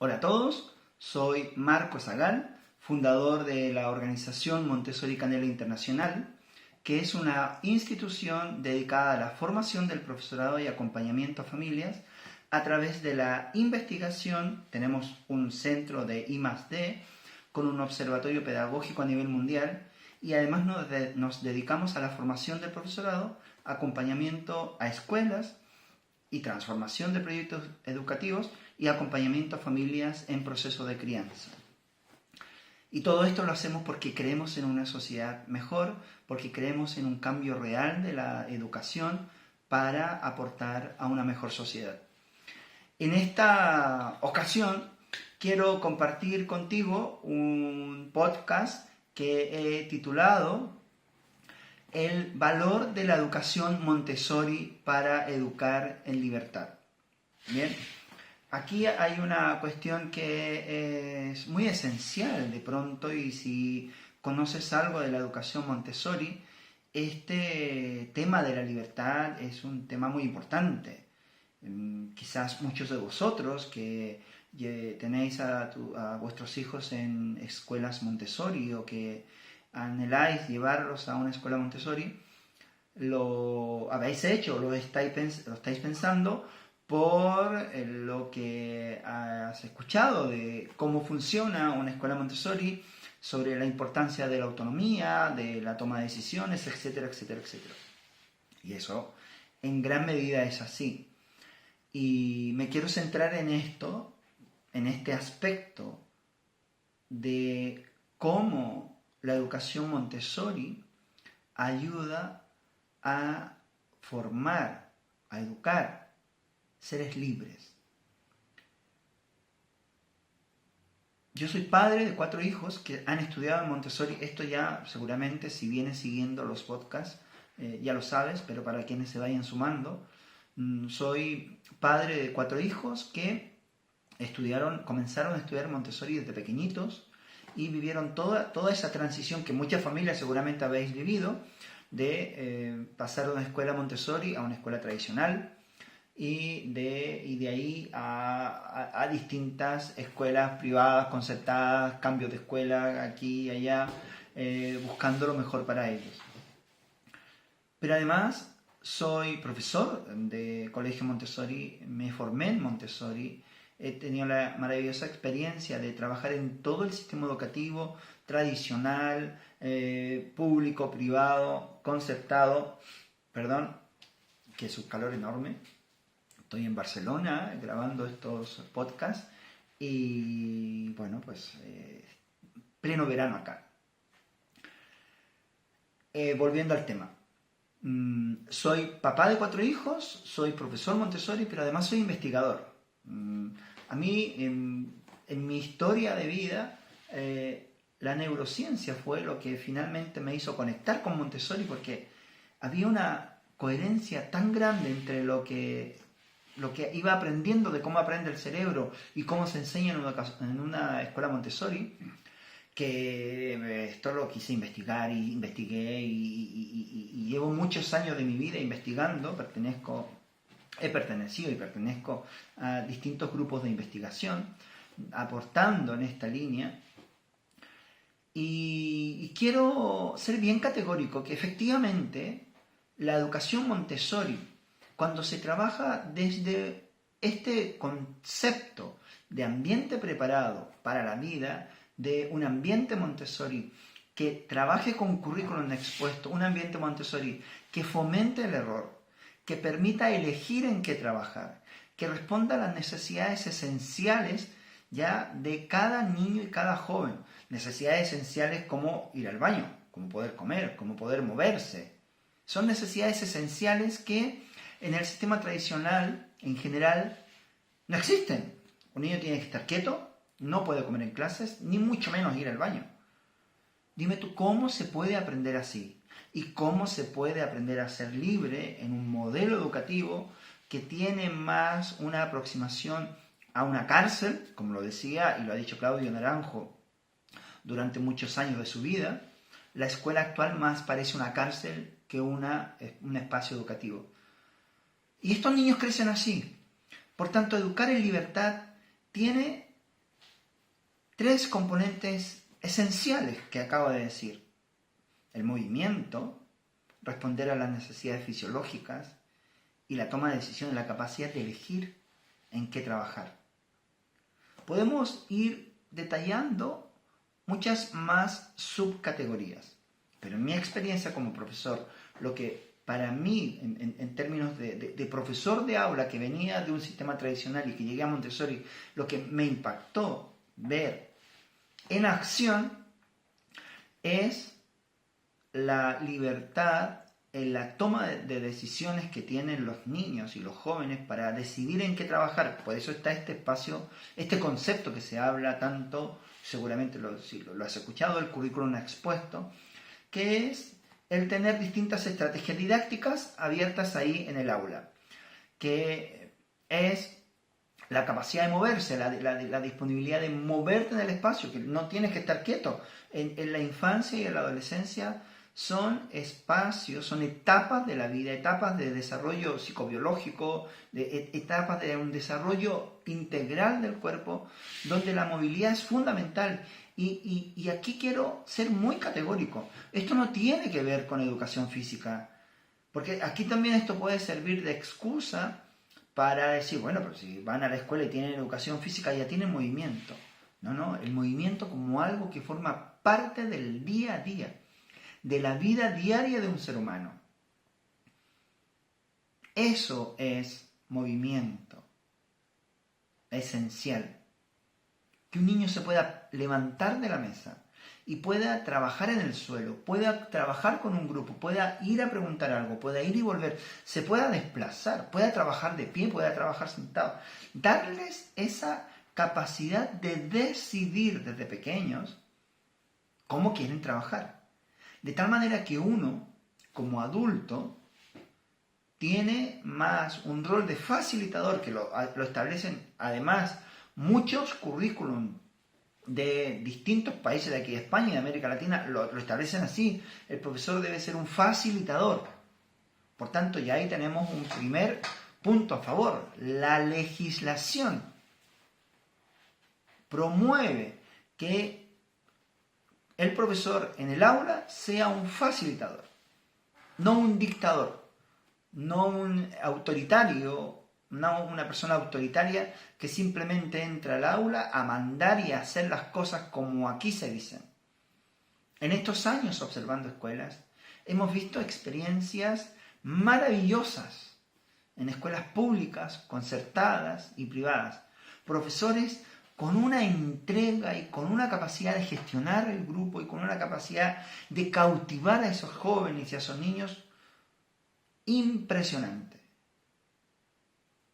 Hola a todos, soy Marco Zagal, fundador de la organización Montessori Canela Internacional, que es una institución dedicada a la formación del profesorado y acompañamiento a familias a través de la investigación. Tenemos un centro de I+D con un observatorio pedagógico a nivel mundial y además nos dedicamos a la formación del profesorado, acompañamiento a escuelas y transformación de proyectos educativos y acompañamiento a familias en proceso de crianza. Y todo esto lo hacemos porque creemos en una sociedad mejor, porque creemos en un cambio real de la educación para aportar a una mejor sociedad. En esta ocasión quiero compartir contigo un podcast que he titulado El valor de la educación Montessori para educar en libertad. Bien, aquí hay una cuestión que es muy esencial de pronto, y si conoces algo de la educación Montessori, este tema de la libertad es un tema muy importante. Quizás muchos de vosotros que tenéis a vuestros hijos en escuelas Montessori o que anheláis llevarlos a una escuela Montessori, lo habéis hecho, lo estáis pensando por lo que has escuchado de cómo funciona una escuela Montessori, sobre la importancia de la autonomía, de la toma de decisiones, etcétera, etcétera, etcétera. Y eso en gran medida es así. Y me quiero centrar en esto, en este aspecto de cómo la educación Montessori ayuda a formar, a educar seres libres. Yo soy padre de 4 hijos que han estudiado en Montessori. Esto ya seguramente, si vienes siguiendo los podcasts, ya lo sabes, pero para quienes se vayan sumando, soy padre de 4 hijos que comenzaron a estudiar Montessori desde pequeñitos y vivieron toda esa transición que muchas familias seguramente habéis vivido, de pasar de una escuela Montessori a una escuela tradicional y de ahí a distintas escuelas privadas, concertadas, cambios de escuela aquí y allá, buscando lo mejor para ellos. Pero además soy profesor de colegio Montessori, me formé en Montessori, he tenido la maravillosa experiencia de trabajar en todo el sistema educativo tradicional, público, privado, concertado. Perdón, que es un calor enorme. Estoy en Barcelona grabando estos podcasts y bueno, pues pleno verano acá. Volviendo al tema. Soy papá de 4 hijos, soy profesor Montessori, pero además soy investigador. A mí, en mi historia de vida, la neurociencia fue lo que finalmente me hizo conectar con Montessori, porque había una coherencia tan grande entre lo que iba aprendiendo de cómo aprende el cerebro y cómo se enseña en una escuela Montessori, que esto lo quise investigar y investigué y llevo muchos años de mi vida investigando. He pertenecido y pertenezco a distintos grupos de investigación, aportando en esta línea. Y quiero ser bien categórico que efectivamente la educación Montessori, cuando se trabaja desde este concepto de ambiente preparado para la vida, de un ambiente Montessori que trabaje con currículum expuesto, un ambiente Montessori que fomente el error, que permita elegir en qué trabajar, que responda a las necesidades esenciales ya de cada niño y cada joven, necesidades esenciales como ir al baño, como poder comer, como poder moverse. Son necesidades esenciales que en el sistema tradicional, en general, no existen. Un niño tiene que estar quieto, no puede comer en clases, ni mucho menos ir al baño. Dime tú, ¿cómo se puede aprender así? ¿Y cómo se puede aprender a ser libre en un modelo educativo que tiene más una aproximación a una cárcel, como lo decía y lo ha dicho Claudio Naranjo durante muchos años de su vida? La escuela actual más parece una cárcel que un espacio educativo. Y estos niños crecen así. Por tanto, educar en libertad tiene tres componentes esenciales que acabo de decir. El movimiento, responder a las necesidades fisiológicas y la toma de decisiones, la capacidad de elegir en qué trabajar. Podemos ir detallando muchas más subcategorías, pero en mi experiencia como profesor, lo que para mí, en términos de profesor de aula que venía de un sistema tradicional y que llegué a Montessori, lo que me impactó ver en acción es la libertad en la toma de decisiones que tienen los niños y los jóvenes para decidir en qué trabajar. Por eso está este espacio, este concepto que se habla tanto, seguramente si lo has escuchado, el currículum expuesto, que es el tener distintas estrategias didácticas abiertas ahí en el aula, que es la capacidad de moverse, la disponibilidad de moverte en el espacio, que no tienes que estar quieto. En la infancia y en la adolescencia son espacios, son etapas de la vida, etapas de desarrollo psicobiológico, etapas de un desarrollo integral del cuerpo, donde la movilidad es fundamental. Y aquí quiero ser muy categórico. Esto no tiene que ver con educación física, porque aquí también esto puede servir de excusa para decir, bueno, pero si van a la escuela y tienen educación física, ya tienen movimiento. No, el movimiento como algo que forma parte del día a día, de la vida diaria de un ser humano. Eso es movimiento esencial. Que un niño se pueda levantar de la mesa y pueda trabajar en el suelo, pueda trabajar con un grupo, pueda ir a preguntar algo, pueda ir y volver, se pueda desplazar, pueda trabajar de pie, pueda trabajar sentado. Darles esa capacidad de decidir desde pequeños cómo quieren trabajar. De tal manera que uno, como adulto, tiene más un rol de facilitador, que lo establecen además muchos currículum de distintos países de aquí de España y de América Latina, lo establecen así. El profesor debe ser un facilitador. Por tanto, ya ahí tenemos un primer punto a favor. La legislación promueve que el profesor en el aula sea un facilitador, no un dictador, no un autoritario, no una persona autoritaria que simplemente entra al aula a mandar y a hacer las cosas como aquí se dicen. En estos años observando escuelas, hemos visto experiencias maravillosas en escuelas públicas, concertadas y privadas. Profesores con una entrega y con una capacidad de gestionar el grupo y con una capacidad de cautivar a esos jóvenes y a esos niños impresionante.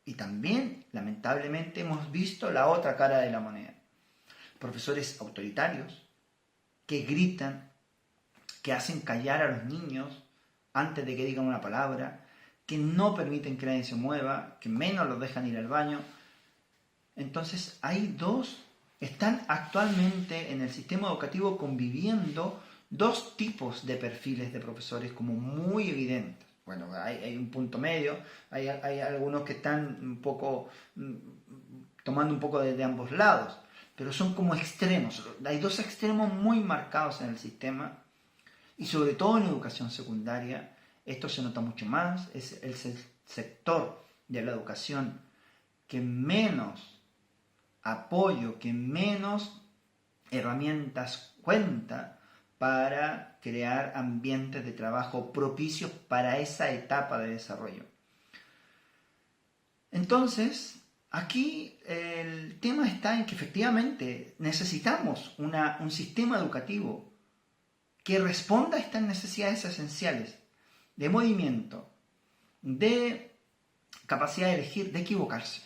Y también, lamentablemente, hemos visto la otra cara de la moneda. Profesores autoritarios que gritan, que hacen callar a los niños antes de que digan una palabra, que no permiten que nadie se mueva, que menos los dejan ir al baño. Entonces, están actualmente en el sistema educativo conviviendo dos tipos de perfiles de profesores como muy evidentes. Bueno, hay un punto medio, hay algunos que están un poco tomando un poco de ambos lados, pero son como extremos. Hay dos extremos muy marcados en el sistema y sobre todo en educación secundaria. Esto se nota mucho más, es el sector de la educación que menos apoyo, que menos herramientas cuenta para crear ambientes de trabajo propicios para esa etapa de desarrollo. Entonces, aquí el tema está en que efectivamente necesitamos un sistema educativo que responda a estas necesidades esenciales de movimiento, de capacidad de elegir, de equivocarse.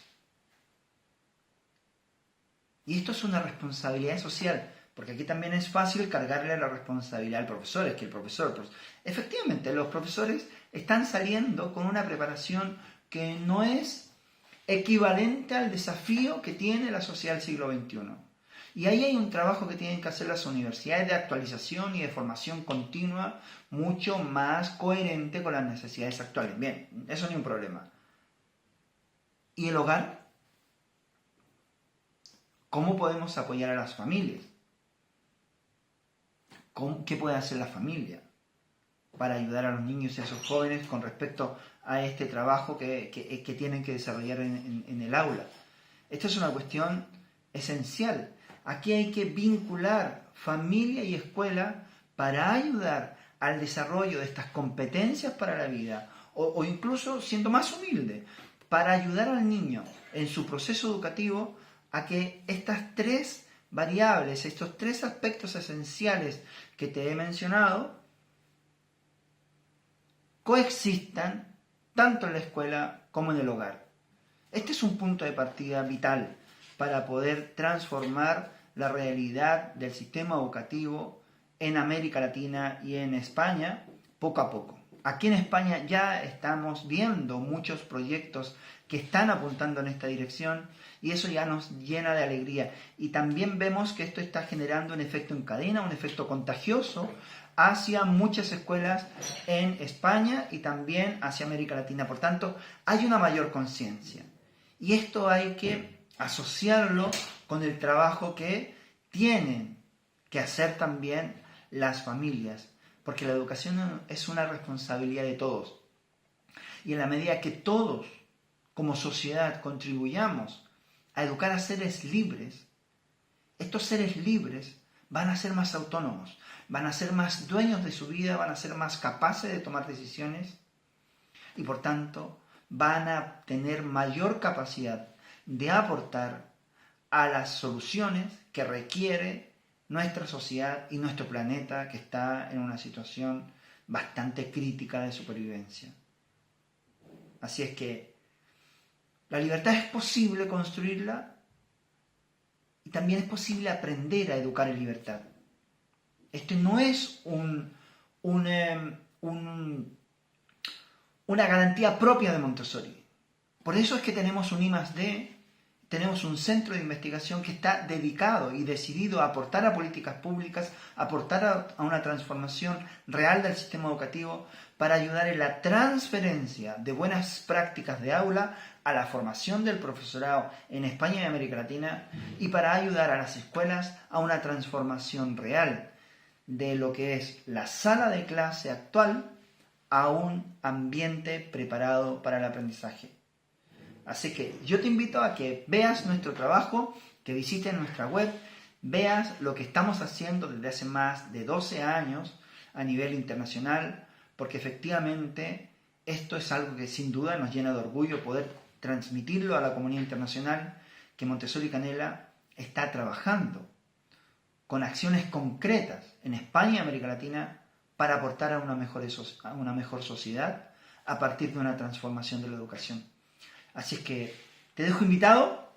Y esto es una responsabilidad social, porque aquí también es fácil cargarle la responsabilidad al profesor, es que el profesor... Efectivamente, los profesores están saliendo con una preparación que no es equivalente al desafío que tiene la sociedad del siglo XXI. Y ahí hay un trabajo que tienen que hacer las universidades de actualización y de formación continua mucho más coherente con las necesidades actuales. Bien, eso ni un problema. ¿Y el hogar? ¿Cómo podemos apoyar a las familias? ¿Qué puede hacer la familia para ayudar a los niños y a esos jóvenes con respecto a este trabajo que tienen que desarrollar en el aula? Esta es una cuestión esencial. Aquí hay que vincular familia y escuela para ayudar al desarrollo de estas competencias para la vida, o incluso siendo más humilde, para ayudar al niño en su proceso educativo a que estas tres variables, estos tres aspectos esenciales que te he mencionado, coexistan tanto en la escuela como en el hogar. Este es un punto de partida vital para poder transformar la realidad del sistema educativo en América Latina y en España poco a poco. Aquí en España ya estamos viendo muchos proyectos que están apuntando en esta dirección y eso ya nos llena de alegría. Y también vemos que esto está generando un efecto en cadena, un efecto contagioso hacia muchas escuelas en España y también hacia América Latina. Por tanto, hay una mayor conciencia. Y esto hay que asociarlo con el trabajo que tienen que hacer también las familias, porque la educación es una responsabilidad de todos. Y en la medida que todos, como sociedad, contribuyamos a educar a seres libres, estos seres libres van a ser más autónomos, van a ser más dueños de su vida, van a ser más capaces de tomar decisiones y por tanto van a tener mayor capacidad de aportar a las soluciones que requiere nuestra sociedad y nuestro planeta, que está en una situación bastante crítica de supervivencia. Así es que la libertad es posible construirla y también es posible aprender a educar en libertad. Esto no es una garantía propia de Montessori. Por eso es que tenemos un I+D, tenemos un centro de investigación que está dedicado y decidido a aportar a políticas públicas, a aportar a una transformación real del sistema educativo para ayudar en la transferencia de buenas prácticas de aula a la formación del profesorado en España y América Latina y para ayudar a las escuelas a una transformación real de lo que es la sala de clase actual a un ambiente preparado para el aprendizaje. Así que yo te invito a que veas nuestro trabajo, que visites nuestra web, veas lo que estamos haciendo desde hace más de 12 años a nivel internacional, porque efectivamente esto es algo que sin duda nos llena de orgullo poder transmitirlo a la comunidad internacional, que Montessori Canela está trabajando con acciones concretas en España y América Latina para aportar a una mejor sociedad a partir de una transformación de la educación. Así es que te dejo invitado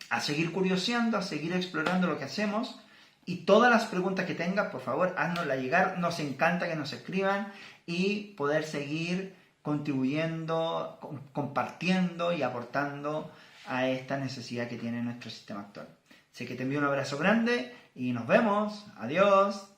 a seguir curioseando, a seguir explorando lo que hacemos y todas las preguntas que tengas, por favor, háznoslas llegar. Nos encanta que nos escriban y poder seguir contribuyendo, compartiendo y aportando a esta necesidad que tiene nuestro sistema actual. Así que te envío un abrazo grande y nos vemos. Adiós.